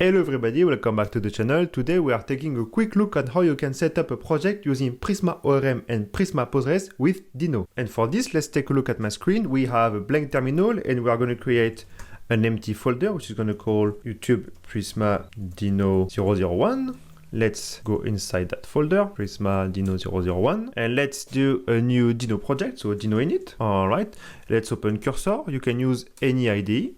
Hello everybody, welcome back to the channel. Today we are taking a quick look at how you can set up a project using Prisma ORM and Prisma Postgres with Deno. And for this, let's take a look at my screen. We have a blank terminal and we are going to create an empty folder, which is going to call YouTube Prisma Deno 001. Let's go inside that folder, Prisma Deno 001, and let's do a new Deno project, so Deno init. All right, let's open cursor. You can use any IDE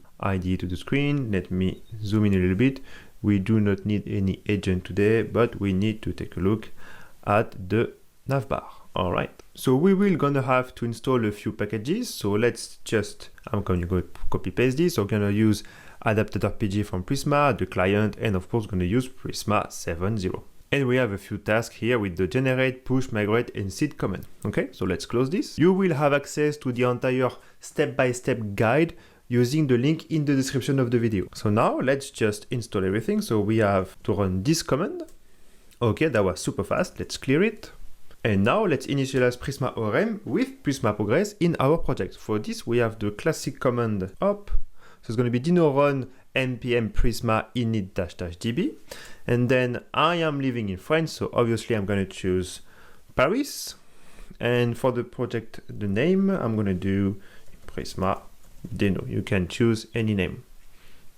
to the screen. Let me zoom in a little bit. We do not need any agent today, but we need to take a look at the navbar. All right, so we will gonna have to install a few packages. So let's just, I'm going to go copy paste this. So I'm gonna use adapted.rpg from Prisma, the client, and of course gonna use Prisma 70. And we have a few tasks here with the generate, push, migrate, and seed command. Okay, so let's close this. You will have access to the entire step-by-step guide using the link in the description of the video. So now let's just install everything. So we have to run this command. Okay, that was super fast. Let's clear it. And now let's initialize Prisma ORM with Prisma Postgres in our project. For this, we have the classic command up. So it's going to be Deno run npm prisma init-db. And then I am living in France, so obviously I'm going to choose Paris. And for the project, the name, I'm going to do Prisma Deno. You can choose any name.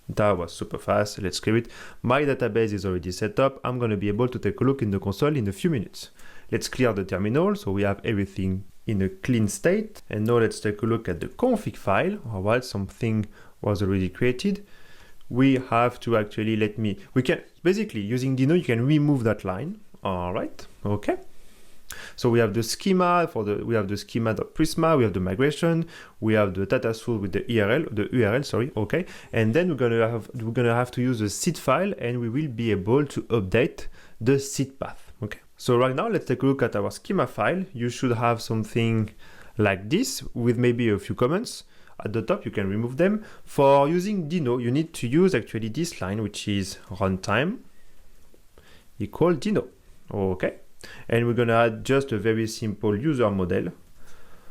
That was super fast. Let's clear it. My database is already set up. I'm going to be able to take a look in the console in a few minutes. Let's clear the terminal so we have everything in a clean state. And now let's take a look at the config file. All right, something was already created. We have to actually we can basically using Deno, you can remove that line. All right, okay. So we have the schema we have the schema.prisma, we have the migration, we have the data source with the URL, sorry, okay. And then we're gonna have to use the seed file and we will be able to update the seed path. Okay. So right now let's take a look at our schema file. You should have something like this with maybe a few comments. At the top, you can remove them. For using Deno, you need to use actually this line, which is runtime equal Deno. Okay. And we're going to add just a very simple user model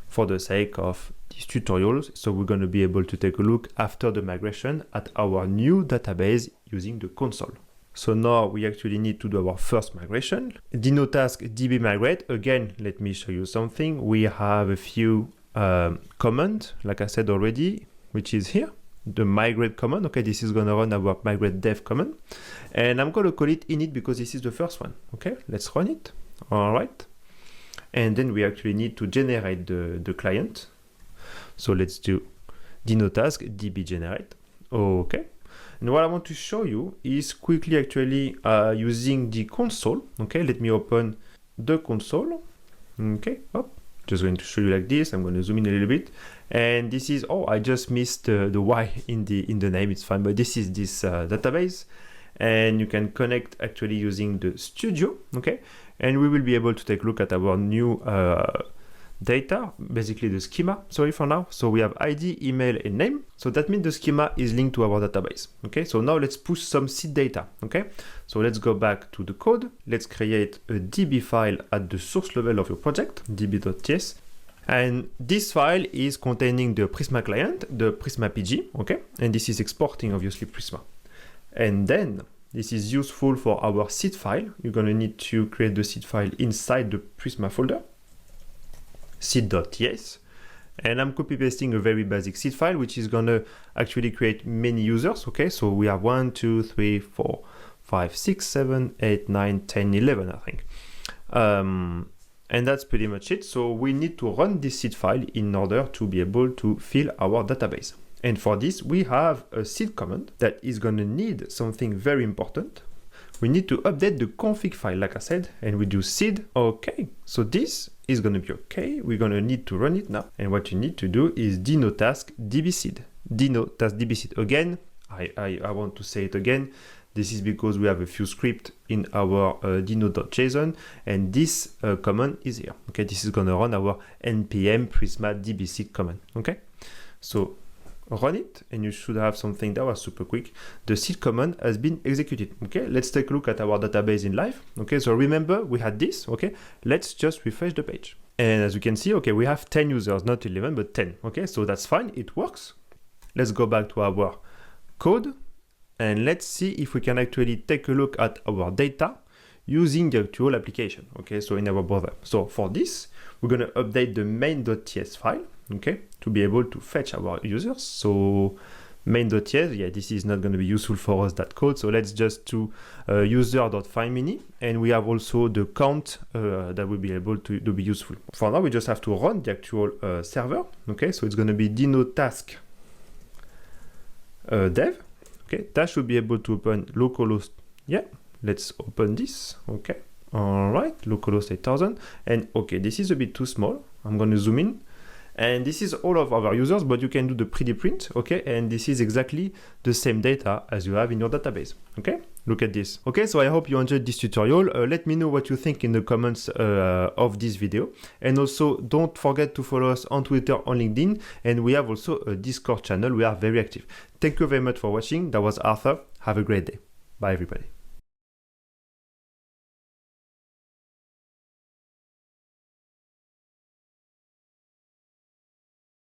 for the sake of these tutorials. So we're going to be able to take a look after the migration at our new database using the console. So now we actually need to do our first migration. Deno task db migrate. Again, let me show you something. We have a few commands, like I said already, which is here. The migrate command. Okay, this is going to run our migrate dev command. And I'm going to call it init because this is the first one. Okay, let's run it. All right. And then we actually need to generate the client. So let's do Deno task db generate. Okay. And what I want to show you is quickly actually using the console. Okay, let me open the console. Okay, just going to show you like this. I'm going to zoom in a little bit. And this is, I just missed the Y in the name. It's fine, but this is this database. And you can connect actually using the studio, okay? And we will be able to take a look at our new data, basically the schema, sorry for now. So we have ID, email, and name. So that means the schema is linked to our database, okay? So now let's push some seed data, okay? So let's go back to the code. Let's create a DB file at the source level of your project, db.ts. And this file is containing the Prisma client, the Prisma PG, okay? And this is exporting, obviously, Prisma. And then this is useful for our seed file. You're going to need to create the seed file inside the Prisma folder, seed.ts. And I'm copy pasting a very basic seed file, which is going to actually create many users. Okay, so we have 1, 2, 3, 4, 5, 6, 7, 8, 9, 10, 11, I think. And that's pretty much it. So we need to run this seed file in order to be able to fill our database. And for this, we have a seed command that is going to need something very important. We need to update the config file, like I said, and we do seed. Okay, so this is going to be okay. We're going to need to run it now. And what you need to do is Deno task db seed. Deno task db seed. Again, I want to say it again. This is because we have a few scripts in our Deno.json, and this command is here. Okay, this is going to run our npm prisma db seed command. Okay, so run it and you should have something that was super quick. The seed command has been executed. Okay, let's take a look at our database in live. Okay, so remember we had this. Okay, let's just refresh the page. And as you can see, okay, we have 10 users, not 11, but 10. Okay, so that's fine, it works. Let's go back to our code and let's see if we can actually take a look at our data using the actual application. Okay, so in our browser. So for this, we're going to update the main.ts file, okay, to be able to fetch our users. So main.ts, yeah, this is not going to be useful for us, that code. So let's just do user.findMini, and we have also the count that will be able to be useful. For now, we just have to run the actual server. Okay, so it's going to be Deno task dev. Okay, that should be able to open localhost. Yeah, let's open this. Okay, all right, localhost 8000, and okay, this is a bit too small. I'm going to zoom in. And this is all of our users, but you can do the pretty print, okay? And this is exactly the same data as you have in your database, okay? Look at this. Okay, so I hope you enjoyed this tutorial. Let me know what you think in the comments of this video. And also, don't forget to follow us on Twitter, on LinkedIn, and we have also a Discord channel. We are very active. Thank you very much for watching. That was Arthur. Have a great day. Bye, everybody.